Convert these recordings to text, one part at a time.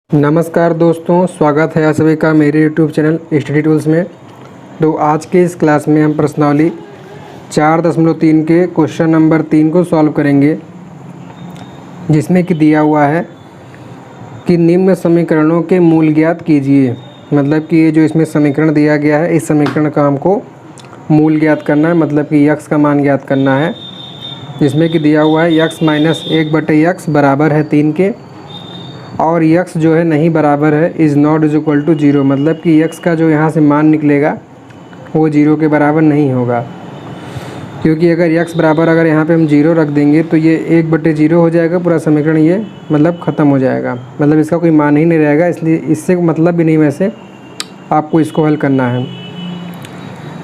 नमस्कार दोस्तों, स्वागत है आप सभी का मेरे YouTube चैनल स्टडी टूल्स में। तो आज के इस क्लास में हम प्रश्नावली 4.3 के क्वेश्चन नंबर 3 को सॉल्व करेंगे, जिसमें कि दिया हुआ है कि निम्न समीकरणों के मूल ज्ञात कीजिए। मतलब कि ये जो इसमें समीकरण दिया गया है, इस समीकरण का हमको मूल ज्ञात करना है, मतलब कि यक्स का मान ज्ञात करना है, जिसमें कि दिया हुआ है यक्स माइनस 1/x बराबर है 3 के, और यक्स जो है नहीं बराबर है is not is equal to 0। मतलब कि यक्स का जो यहाँ से मान निकलेगा वो 0 के बराबर नहीं होगा, क्योंकि अगर यक्स बराबर अगर यहाँ पे हम 0 रख देंगे तो ये 1/0 हो जाएगा पूरा समीकरण, ये मतलब ख़त्म हो जाएगा, मतलब इसका कोई मान ही नहीं रहेगा। इसलिए इससे मतलब भी नहीं वैसे आपको इसको हल करना है।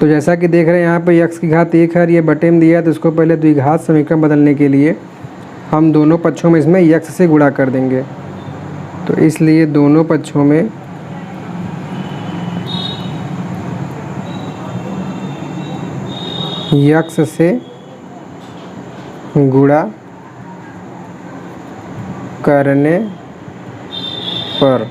तो जैसा कि देख रहे हैं यहाँ पे यक्स की घात 1 है और ये बटे में दिया है, तो इसको पहले द्विघात समीकरण बदलने के लिए हम दोनों पक्षों में इसमें यक्स से गुणा कर देंगे। तो इसलिए दोनों पक्षों में यक्स से गुणा करने पर,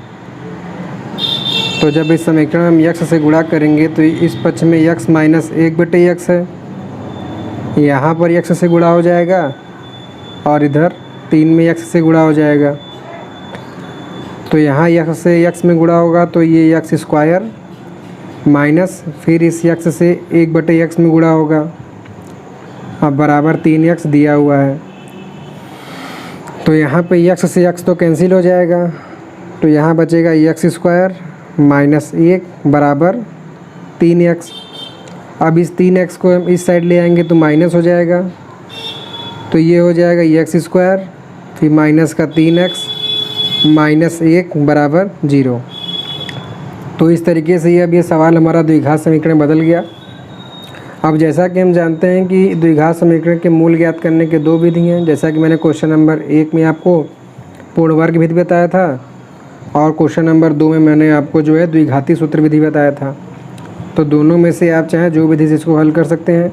तो जब इस समीकरण में हम यक्स से गुणा करेंगे तो इस पक्ष में यक्स माइनस 1/x है, यहाँ पर यक्स से गुणा हो जाएगा और इधर 3 में यक्स से गुणा हो जाएगा। तो यहाँ यक्स से यक्स में गुणा होगा तो ये यक्स स्क्वायर माइनस फिर इस यक्स से 1/x में गुणा होगा, अब बराबर 3x दिया हुआ है। तो यहाँ पे यक्स से यक्स तो कैंसिल हो जाएगा, तो यहाँ बचेगा यक्स स्क्वायर माइनस 1 बराबर 3x। अब इस 3x को हम इस साइड ले आएंगे तो माइनस हो जाएगा, तो ये हो जाएगा यक्स स्क्वायर फिर माइनस का 3x माइनस 1 बराबर 0। तो इस तरीके से अब ये सवाल हमारा द्विघात समीकरण बदल गया। अब जैसा कि हम जानते हैं कि द्विघात समीकरण के मूल ज्ञात करने के दो विधि हैं, जैसा कि मैंने क्वेश्चन नंबर 1 में आपको पूर्ण वर्ग विधि बताया था और क्वेश्चन नंबर 2 में मैंने आपको जो है द्विघाती सूत्र विधि बताया था। तो दोनों में से आप चाहें जो विधि से इसको हल कर सकते हैं।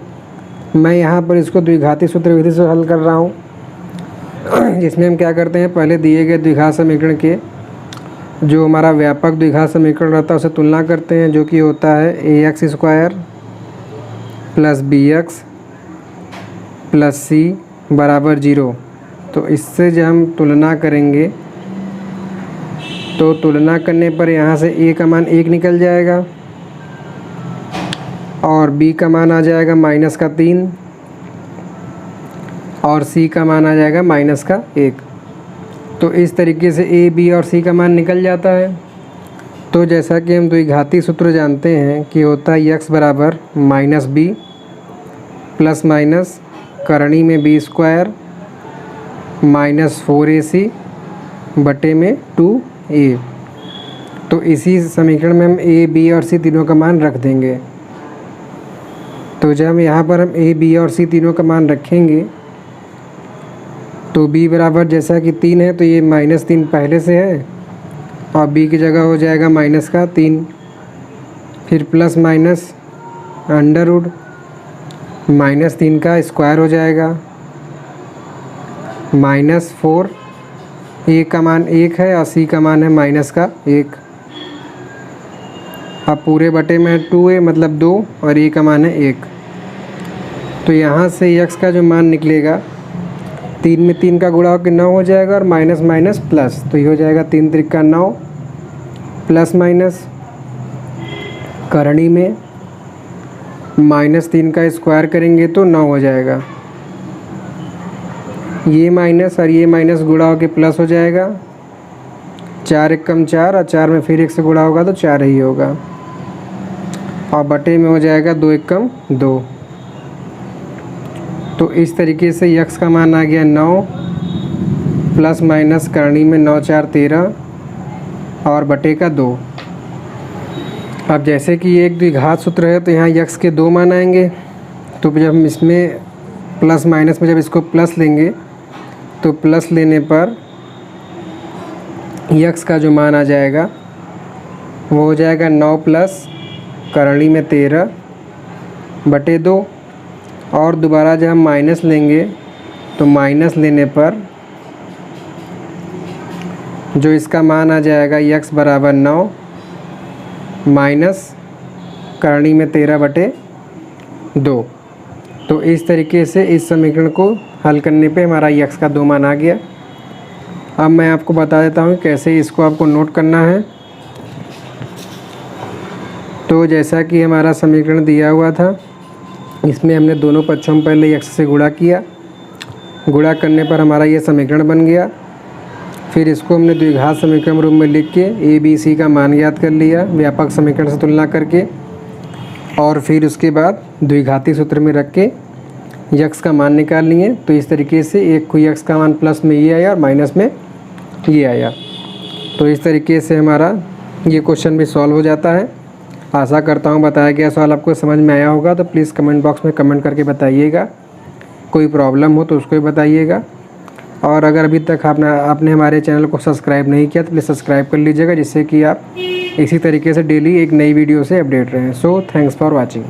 मैं यहाँ पर इसको द्विघाती सूत्र विधि से हल कर रहा हूँ, जिसमें हम क्या करते हैं, पहले दिए गए द्विघात समीकरण के जो हमारा व्यापक द्विघात समीकरण रहता है उसे तुलना करते हैं, जो कि होता है ax square plus bx plus c बराबर 0। तो इससे जब हम तुलना करेंगे तो तुलना करने पर यहाँ से a का मान 1 निकल जाएगा और b का मान आ जाएगा माइनस का 3 और c का मान आ जाएगा माइनस का 1। तो इस तरीके से a, b और c का मान निकल जाता है। तो जैसा कि हम द्विघाती सूत्र जानते हैं कि होता है यक्स बराबर माइनस b प्लस माइनस करणी में b स्क्वायर माइनस 4ac बटे में 2a। तो इसी समीकरण में हम a, b और c तीनों का मान रख देंगे। तो जब यहाँ पर हम a, b और c तीनों का मान रखेंगे तो b बराबर जैसा कि 3 है तो ये -3 पहले से है और b की जगह हो जाएगा माइनस का 3, फिर प्लस माइनस अंडर रूट -3 का स्क्वायर हो जाएगा -4, a का मान 1 है और c का मान है माइनस का 1। अब पूरे बटे में 2a मतलब 2 और a का मान है 1। तो यहाँ से x का जो मान निकलेगा 3 में 3 का गुणा होकर 9 हो जाएगा और माइनस माइनस प्लस, तो ये हो जाएगा 3 त्रिका 9 प्लस माइनस करणी में -3 का स्क्वायर करेंगे तो 9 हो जाएगा, ये माइनस और ये माइनस गुणा होकर प्लस हो जाएगा, 4 एकम 4 और 4 में फिर 1 से गुणा होगा तो 4 ही होगा और बटे में हो जाएगा 2 एकम 2। तो इस तरीके से यक्स का मान आ गया 9 प्लस माइनस करणी में 9 4 13 और बटे का 2। अब जैसे कि ये एक द्विघात सूत्र है तो यहाँ यक्स के 2 मान आएंगे, तो जब हम इसमें प्लस माइनस में जब इसको प्लस लेंगे तो प्लस लेने पर यक्स का जो मान आ जाएगा वो हो जाएगा 9 प्लस करणी में 13 बटे 2, और दोबारा जब हम माइनस लेंगे तो माइनस लेने पर जो इसका मान आ जाएगा x बराबर 9 माइनस करणी में 13/2। तो इस तरीके से इस समीकरण को हल करने पे हमारा x का 2 मान आ गया। अब मैं आपको बता देता हूँ कैसे इसको आपको नोट करना है। तो जैसा कि हमारा समीकरण दिया हुआ था, इसमें हमने दोनों पक्षों में पहले x से गुणा किया। गुणा करने पर हमारा ये समीकरण बन गया। फिर इसको हमने द्विघात समीकरण रूप में लिख के a b c का मान ज्ञात कर लिया व्यापक समीकरण से तुलना करके, और फिर उसके बाद द्विघाती सूत्र में रख के x का मान निकाल लिए। तो इस तरीके से एक को x का मान प्लस में ये आया और माइनस में ये आया। तो इस तरीके से हमारा ये क्वेश्चन भी सॉल्व हो जाता है। आशा करता हूँ बताया गया सवाल आपको समझ में आया होगा। तो प्लीज़ कमेंट बॉक्स में कमेंट करके बताइएगा। कोई प्रॉब्लम हो तो उसको भी बताइएगा। और अगर अभी तक आपने हमारे चैनल को सब्सक्राइब नहीं किया तो प्लीज़ सब्सक्राइब कर लीजिएगा, जिससे कि आप इसी तरीके से डेली एक नई वीडियो से अपडेट रहें। So thanks for watching.